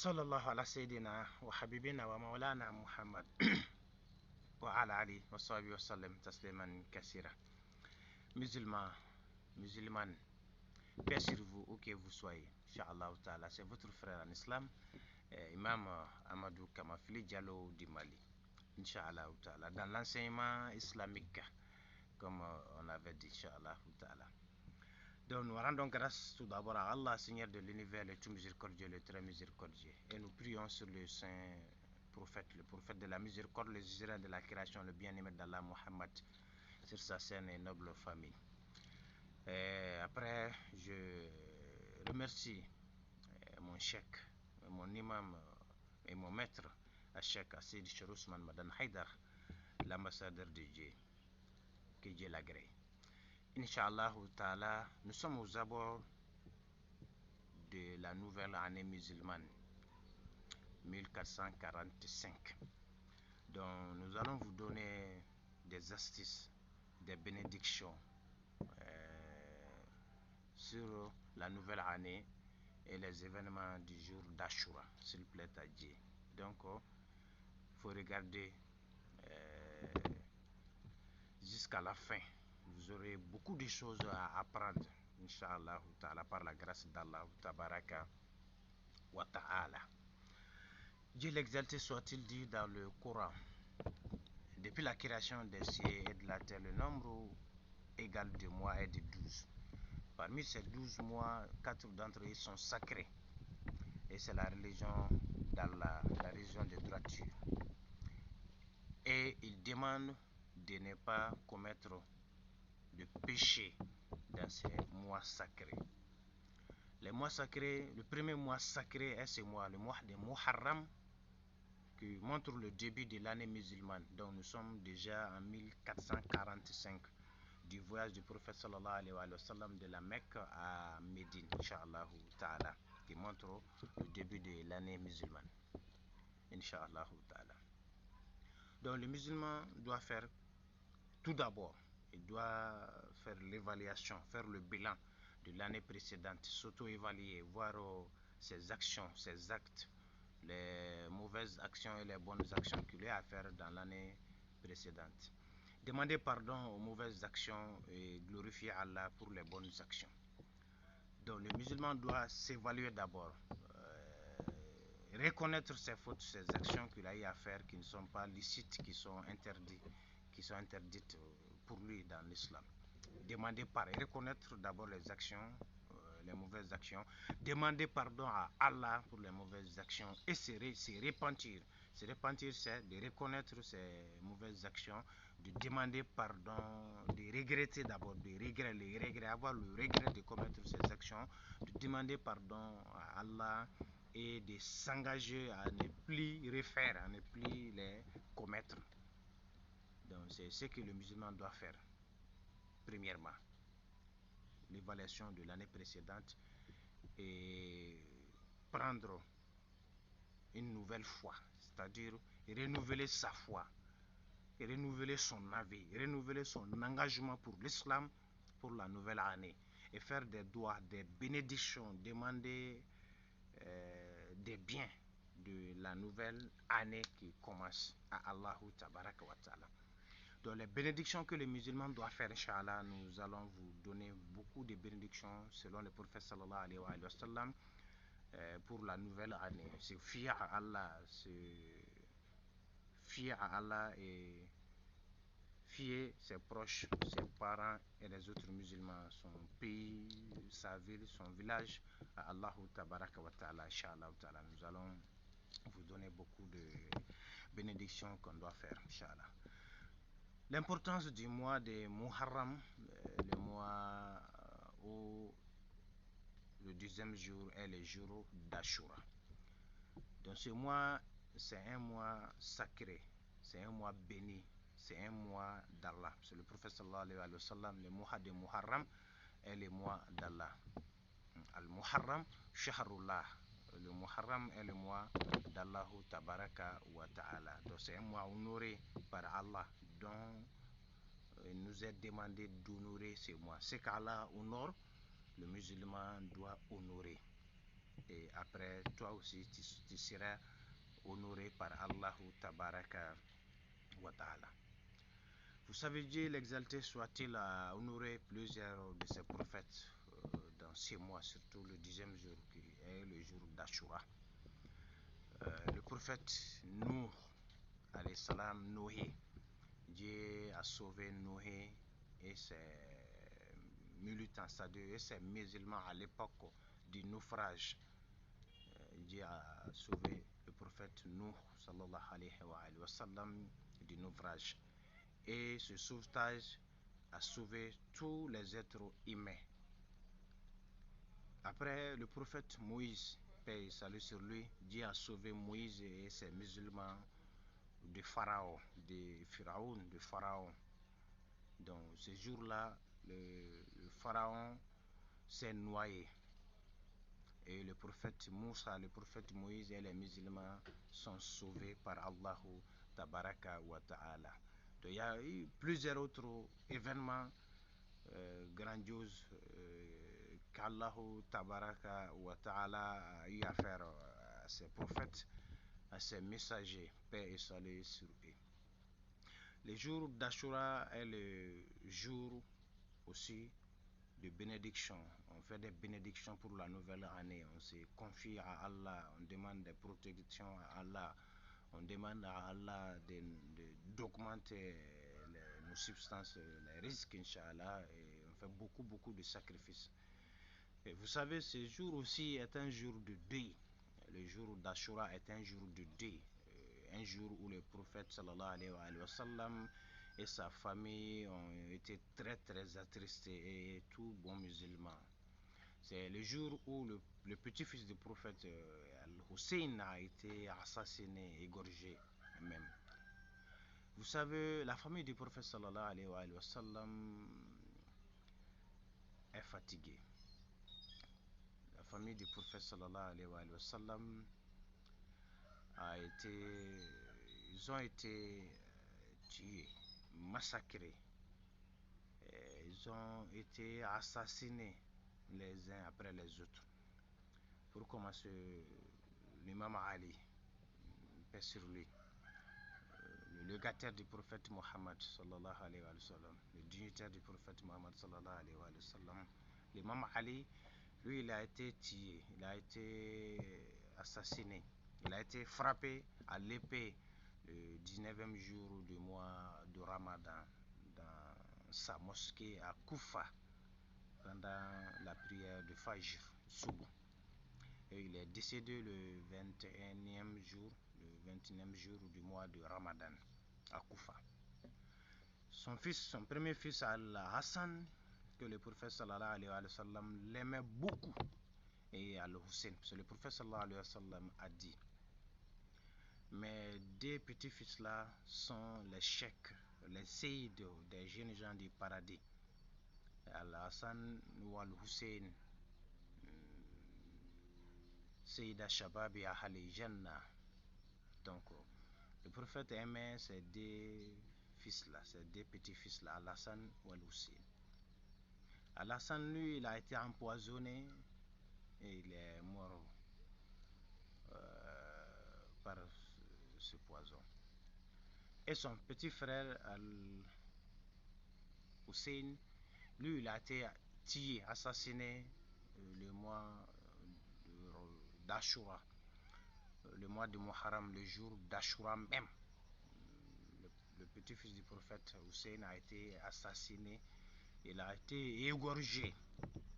وصلى الله على سيدنا وحبيبنا ومولانا محمد وعلى آله وصحبه وسلم تسليما كثيرا. Musulmans, musulmanes, paix sur vous où que vous soyez. Inch'Allah Ta'ala, c'est votre frère en islam, Imam Amadou Kamafili Diallo du Mali. Inch'Allah Ta'ala, dans l'enseignement islamique, comme on avait dit, Inch'Allah Ta'ala. Donc nous rendons grâce tout d'abord à Allah, Seigneur de l'univers, le tout miséricordieux, le très miséricordieux. Et nous prions sur le saint prophète, le prophète de la miséricorde, le suzerain de la création, le bien-aimé d'Allah, Muhammad, sur sa saine et noble famille. Et après, je remercie mon cheikh, mon imam et mon maître, Cheikh Assid Cherousman Madan Haïdar, l'ambassadeur de Dieu, que Dieu l'agrée. Inch'Allah Ta'ala, nous sommes aux abords de la nouvelle année musulmane 1445. Donc nous allons vous donner des astuces, des bénédictions sur la nouvelle année et les événements du jour d'Ashura, s'il plaît à Dieu. Donc il faut regarder jusqu'à la fin. Vous aurez beaucoup de choses à apprendre, Inch'Allah Ta'ala, par la grâce d'Allah Tabaraka wa Ta'ala. Dieu l'exalté soit-il dit dans le Coran: depuis la création des cieux et de la terre, le nombre égal de mois est de 12. Parmi ces 12 mois, 4 d'entre eux sont sacrés. Et c'est la religion d'Allah, la religion de droiture. Et il demande de ne pas commettre de péché dans ces mois sacrés. Les mois sacrés, le premier mois sacré est ce mois, le mois de Muharram, qui montre le début de l'année musulmane. Donc nous sommes déjà en 1445 du voyage du prophète sallallahu alayhi wa sallam de la Mecque à Médine, Inch'Allah Ta'ala, qui montre le début de l'année musulmane, Inch'Allah Ta'ala. Donc le musulman doit faire tout d'abord, il doit faire l'évaluation, faire le bilan de l'année précédente, s'auto-évaluer, voir ses actions, ses actes, les mauvaises actions et les bonnes actions qu'il a à faire dans l'année précédente. Demander pardon aux mauvaises actions et glorifier Allah pour les bonnes actions. Donc le musulman doit s'évaluer d'abord, reconnaître ses fautes, ses actions qu'il a eu à faire qui ne sont pas licites, qui sont interdites pour lui dans l'islam. Demander pardon, reconnaître d'abord les actions, les mauvaises actions, demander pardon à Allah pour les mauvaises actions et se repentir. Se repentir, c'est de reconnaître ses mauvaises actions, de demander pardon, de regretter d'abord, avoir le regret de commettre ces actions, de demander pardon à Allah et de s'engager à ne plus refaire, à ne plus les commettre. Donc c'est ce que le musulman doit faire. Premièrement, l'évaluation de l'année précédente et prendre une nouvelle foi, c'est-à-dire renouveler sa foi, renouveler son avis, renouveler son engagement pour l'islam pour la nouvelle année et faire des doigts, des bénédictions, demander des biens de la nouvelle année qui commence à Allah Tabaraka wa Ta'ala. Donc les bénédictions que les musulmans doivent faire, Inch'Allah, nous allons vous donner beaucoup de bénédictions selon le prophète sallallahu alayhi wa sallam pour la nouvelle année. C'est fier à Allah, et fier ses proches, ses parents et les autres musulmans, son pays, sa ville, son village, à Allah Tabaraka wa Ta'ala, Inch'Allah Ta'ala. Nous allons vous donner beaucoup de bénédictions qu'on doit faire, Inch'Allah. L'importance du mois de Muharram, le mois où le deuxième jour est le jour d'Ashura. Donc ce mois, c'est un mois sacré, c'est un mois béni, c'est un mois d'Allah. C'est le prophète sallallahu alayhi wa sallam, le mois de Muharram est le mois d'Allah. Al-Muharram, Shahrullah. Le Muharram est le mois d'Allah Tabaraka wa Ta'ala. Donc c'est un mois honoré par Allah, dont il nous est demandé d'honorer ce mois. Ce qu'Allah honore, le musulman doit honorer. et après toi aussi tu seras honoré par Allah Tabaraka wa Ta'ala. Vous savez, Dieu l'exalté soit-il a honoré plusieurs de ses prophètes dans ces mois, surtout le 10e jour qui est le jour d'Ashura. Le prophète Nuh, alayhi salam, Noé, Dieu a sauvé Noé et ses militants, c'est-à-dire ses musulmans à l'époque du naufrage. Dieu a sauvé le prophète Nuh, sallallahu alayhi wa sallam, du naufrage. Et ce sauvetage a sauvé tous les êtres humains. Après le prophète Moïse, paix et salut sur lui, Dieu a sauvé Moïse et ses musulmans de Pharaon, de Pharaon, de Pharaon. Donc ce jour-là, le Pharaon s'est noyé. Et le prophète Moussa, le prophète Moïse et les musulmans sont sauvés par Allah Tabaraka wa Ta'ala. Donc il y a eu plusieurs autres événements grandioses qu'Allah Tabaraka wa Ta'ala a eu à faire à ses prophètes, à ses messagers, paix et salut sur eux. Le jour d'Ashura est le jour aussi de bénédiction. On fait des bénédictions pour la nouvelle année. On se confie à Allah, on demande des protections à Allah, on demande à Allah d'augmenter nos substances, les risques, Inch'Allah, et on fait beaucoup de sacrifices. Et vous savez, ce jour aussi est un jour de deuil. Le jour d'Ashura est un jour de deuil. Un jour où le prophète sallallahu alayhi wa sallam et sa famille ont été très attristés, et tout bon musulman. C'est le jour où le petit-fils du prophète Al-Hussein a été assassiné, égorgé même. Vous savez, la famille du prophète sallallahu alayhi wa sallam est fatiguée. La famille du prophète sallallahu alayhi wa sallam ils ont été tués, massacrés. Ils ont été assassinés les uns après les autres. Pour commencer, l'imam Ali, paix sur lui, le légataire du prophète Mohammed sallallahu alayhi wa sallam, le dignitaire du prophète Mohammed sallallahu alayhi wa sallam, l'imam Ali, lui, il a été tué, il a été assassiné, il a été frappé à l'épée le 19e jour du mois de Ramadan dans sa mosquée à Koufa pendant la prière de Fajr, Soubou. Et il est décédé le 21e jour, du mois de Ramadan à Koufa. Son premier fils Al-Hassan, que le prophète sallallahu alayhi wa sallam l'aimait beaucoup, et Al-Hussein, parce que le prophète sallallahu alayhi wa sallam a dit: mes deux petits-fils là sont les cheikhs, les seyds des jeunes gens du paradis. Al-Hassan ou Al-Hussein, Seyda Shababi Ahali Jannah. Donc, le prophète aimait ces deux fils-là, ces deux petits-fils-là, Al-Hassan ou Al-Hussein. Al-Hassan, lui, il a été empoisonné et il est mort par ce poison. Et son petit frère Al-Hussein, lui, il a été tué, assassiné le mois d'Ashura, le mois de Muharram, le jour d'Ashura même. Le petit-fils du prophète Hussein a été assassiné, il a été égorgé,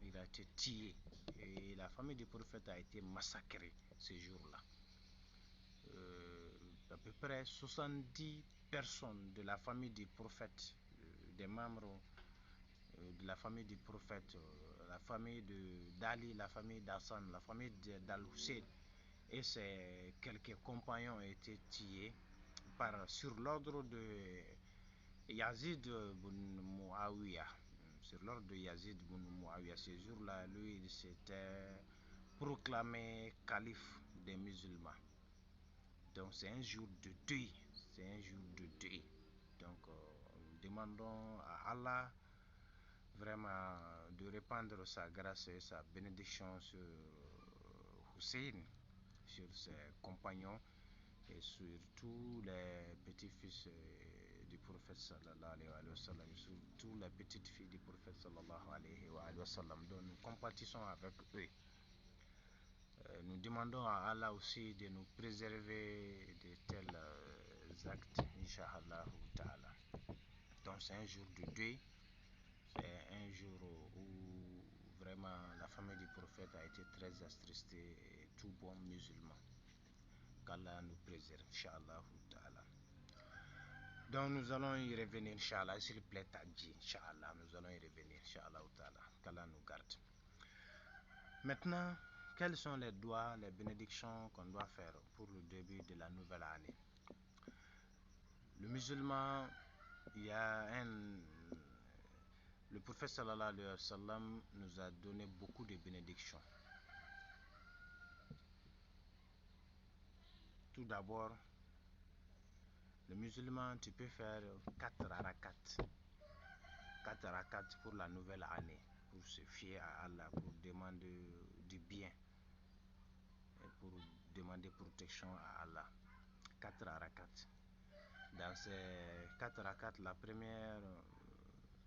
il a été tué, et la famille du prophète a été massacrée ce jour-là. À peu près 70 personnes de la famille du prophète, des membres de la famille du prophète, la famille d'Ali, la famille d'Hassan, la famille d'Al-Hussein et ses quelques compagnons ont été tués sur l'ordre de Yazid ibn Muawiyah. Sur l'ordre de Yazid ibn Muawiyah, ce jour-là, lui, il s'était proclamé calife des musulmans. Donc c'est un jour de deuil, Donc nous demandons à Allah vraiment de répandre sa grâce et sa bénédiction sur Hussein, sur ses compagnons et sur tous les petits-fils du prophète sallallahu alayhi wa sallam, sur toutes les petites filles du prophète sallallahu alayhi wa sallam. Donc nous compatissons avec eux. Nous demandons à Allah aussi de nous préserver de tels actes, Inch'Allah ta'ala. Donc c'est un jour de deuil, c'est un jour où vraiment la famille du prophète a été très attristée, et tout bon musulman. Qu'Allah nous préserve, Inch'Allah ta'ala. Donc nous allons y revenir, Inch'Allah, s'il plaît à Dieu, Inch'Allah, nous allons y revenir, Inch'Allah ta'ala. Qu'Allah nous garde. Maintenant, quels sont les doigts, les bénédictions qu'on doit faire pour le début de la nouvelle année? Le musulman, il y a le prophète sallallahu alayhi wa sallam nous a donné beaucoup de bénédictions. Tout d'abord, le musulman, tu peux faire 4 rakats. 4 rakats pour la nouvelle année, pour se fier à Allah, pour demander du bien et pour demander protection à Allah. 4 rakats. Dans ces 4 rakats,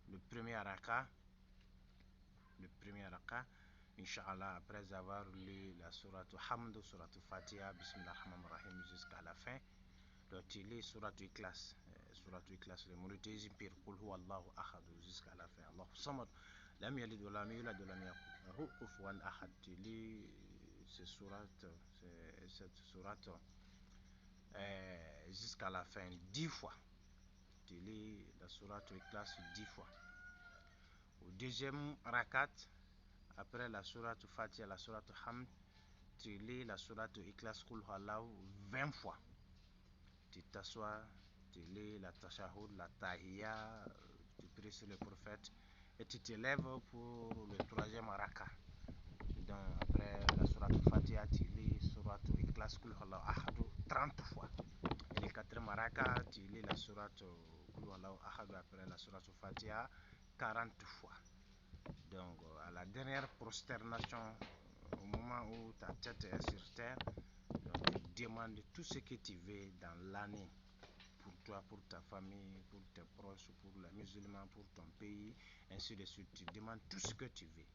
le premier raka, Inch'Allah, après avoir lu la sourate Hamd, sourate Fatiha, Bismillah ar-Rahman ar-Rahim jusqu'à la fin, donc tu lis sourate Ikhlas, le monothéisme pire, Qul huwa Allahu ahad jusqu'à la fin, Allahu samad, lam yalid wa lam yulad wa lam yakul lahu kufuwan ahad. Tu lis cette sourate jusqu'à la fin 10 fois. Tu lis la sourate Ikhlas 10 fois. Au deuxième rakat, après la sourate Fatiha, la sourate Hamd, tu lis la sourate Ikhlas Qul Huwallahu 20 fois. Tu t'assois, tu lis la tashahhud, la tahiyya, tu pries sur le prophète et tu te lèves pour le troisième rakat. Donc après la sourate Fatiha, tu lis sourate Ikhlas Qul Huwallahu Ahad 30 fois. Et le quatrième rakat, tu lis la sourate Qul Huwallahu Ahad après la sourate Fatiha 40 fois. Donc à la dernière prosternation, au moment où ta tête est sur terre, donc tu demandes tout ce que tu veux dans l'année, pour toi, pour ta famille, pour tes proches, pour les musulmans, pour ton pays, ainsi de suite. Tu demandes tout ce que tu veux.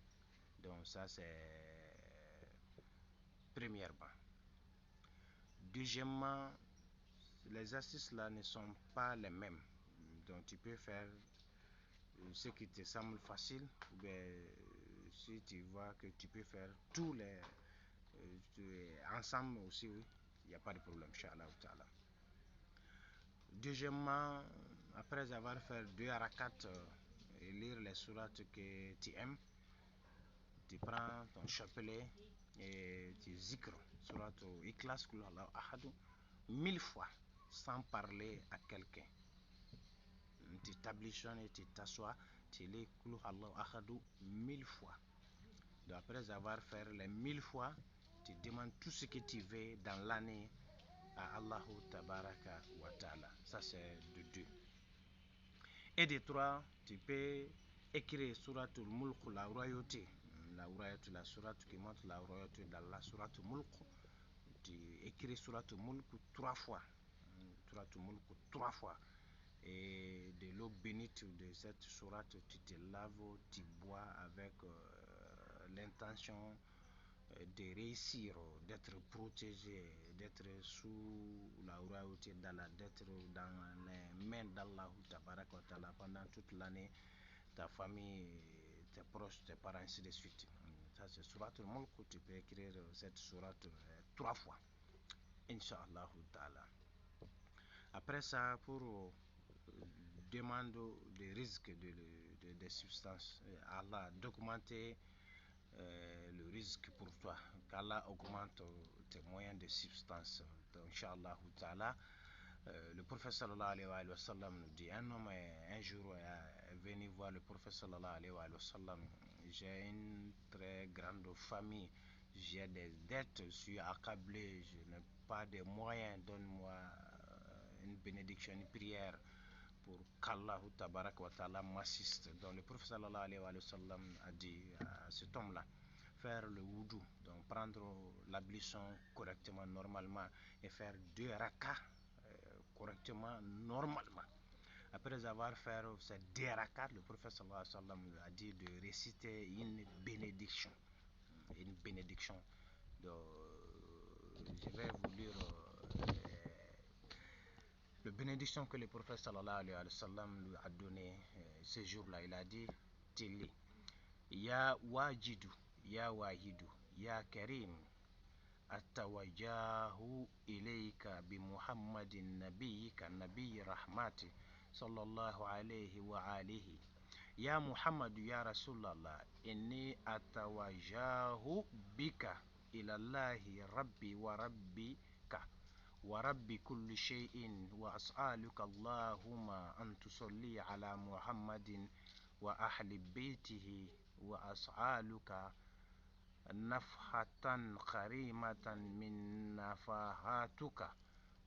Donc ça c'est premièrement. Deuxièmement, les assises là ne sont pas les mêmes. Donc tu peux faire ce qui te semble facile, ou bien si tu vois que tu peux faire tous les ensemble aussi, oui, il n'y a pas de problème, Inch'Allah ta'ala. Deuxièmement, après avoir fait 2 rakats et lire les sourates que tu aimes, tu prends ton chapelet et tu zikr sourate Ikhlas Qul Huwallahu Ahad 1000 fois sans parler à quelqu'un. Tu t'ablutionnes et tu t'assois, tu lis Qul Huwallahu Ahad 1000 fois. Donc après avoir fait les 1000 fois, tu demandes tout ce que tu veux dans l'année à Allahu Tabaraka wa Ta'ala. Ça c'est de 2. Et de 3, tu peux écrire Suratul Mulk, la royauté, la sourate qui montre la royauté dans la sourate Mulk. Tu écris Suratul Mulk 3 fois. Suratul Mulk 3 fois. Et de l'eau bénite de cette sourate, tu te laves, tu bois avec l'intention de réussir, d'être protégé, d'être sous la royauté d'Allah, d'être dans les mains d'Allah pendant toute l'année, ta famille, tes proches, tes parents, ainsi de suite. Ça c'est Surat al-Mulk, tu peux écrire cette sourate 3 fois, Inch'Allah ta'ala. Après ça, pour demande des risques des substances, Allah d'augmenter le risque pour toi, qu'Allah augmente tes moyens de substance. Donc, Inch'Allah ta'ala, le prophète sallallahu alayhi wa sallam nous dit, un homme un jour est venu voir le prophète sallallahu alayhi wa sallam, j'ai une très grande famille, j'ai des dettes, je suis accablé, je n'ai pas de moyens, donne-moi une bénédiction, une prière pour qu'Allah tabarak wa ta'ala m'assiste. Donc le prophète sallallahu alayhi wa sallam a dit à cet homme-là, faire le wudu, donc prendre l'ablution correctement, normalement, et faire 2 rakas correctement, normalement. Après avoir fait ces 2 rakas, le prophète sallallahu alayhi wa sallam a dit de réciter une bénédiction. Une bénédiction. Donc, je vais vous lire la bénédiction que le prophète sallallahu alayhi wa sallam lui a donné ce jour-là. Il a dit Tili, Ya wajidu, Ya wahidu, Ya karim, Atawajahu ilayka bi Muhammadin nabiyika nabiy rahmati sallallahu alayhi wa alihi. Ya Muhammad ya Rasulallah, inni atawajahu bika ilallahi rabbi wa rabbika wa rabbi kulli shay'in wa as'aluka Allahumma an tusalli ala Muhammadin wa ahli baytihi wa as'aluka nafhatan karimatan min nafahatuka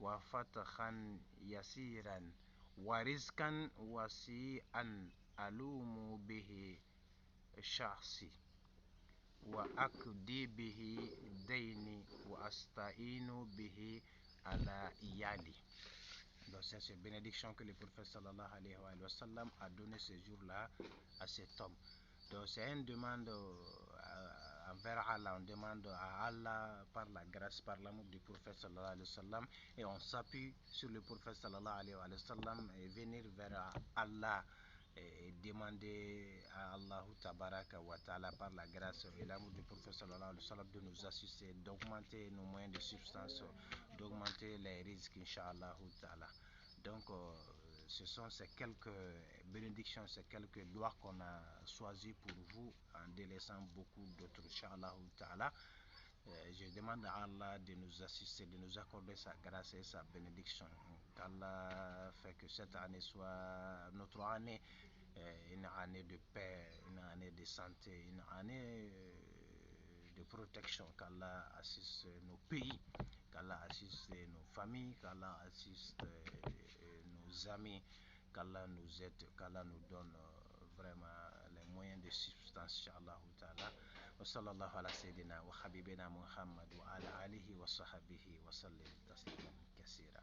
wa fathan yasiran wa rizkan wasi'an alumu bihi shakhsi wa akdi bihi daini wa asta'inu bihi ala iyali. Donc c'est cette bénédiction que le prophète sallallahu alayhi wa sallam a donné ce jour-là à cet homme. Donc c'est une demande envers Allah, on demande à Allah par la grâce, par l'amour du prophète sallallahu alayhi wa sallam, et on s'appuie sur le prophète sallallahu alayhi wa sallam et venir vers Allah et demander à Allah tabaraka wa ta'ala par la grâce et l'amour du prophète sallallahu alayhi wa sallam de nous assister, d'augmenter nos moyens de substance, d'augmenter les risques, inshallah ta'ala. Donc ce sont ces quelques bénédictions, ces quelques lois qu'on a choisies pour vous en délaissant beaucoup d'autres, inshallah ta'ala. Je demande à Allah de nous assister, de nous accorder sa grâce et sa bénédiction. Qu'Allah fait que cette année soit notre année, une année de paix, une année de santé, une année de protection. Qu'Allah assiste nos pays, qu'Allah assiste nos familles, qu'Allah assiste nos amis, qu'Allah nous aide, qu'Allah nous donne vraiment les moyens de substance, inshallah ta'ala. وصلى الله على سيدنا وحبيبنا محمد وعلى آله وصحبه وسلم تسليما كثيرا.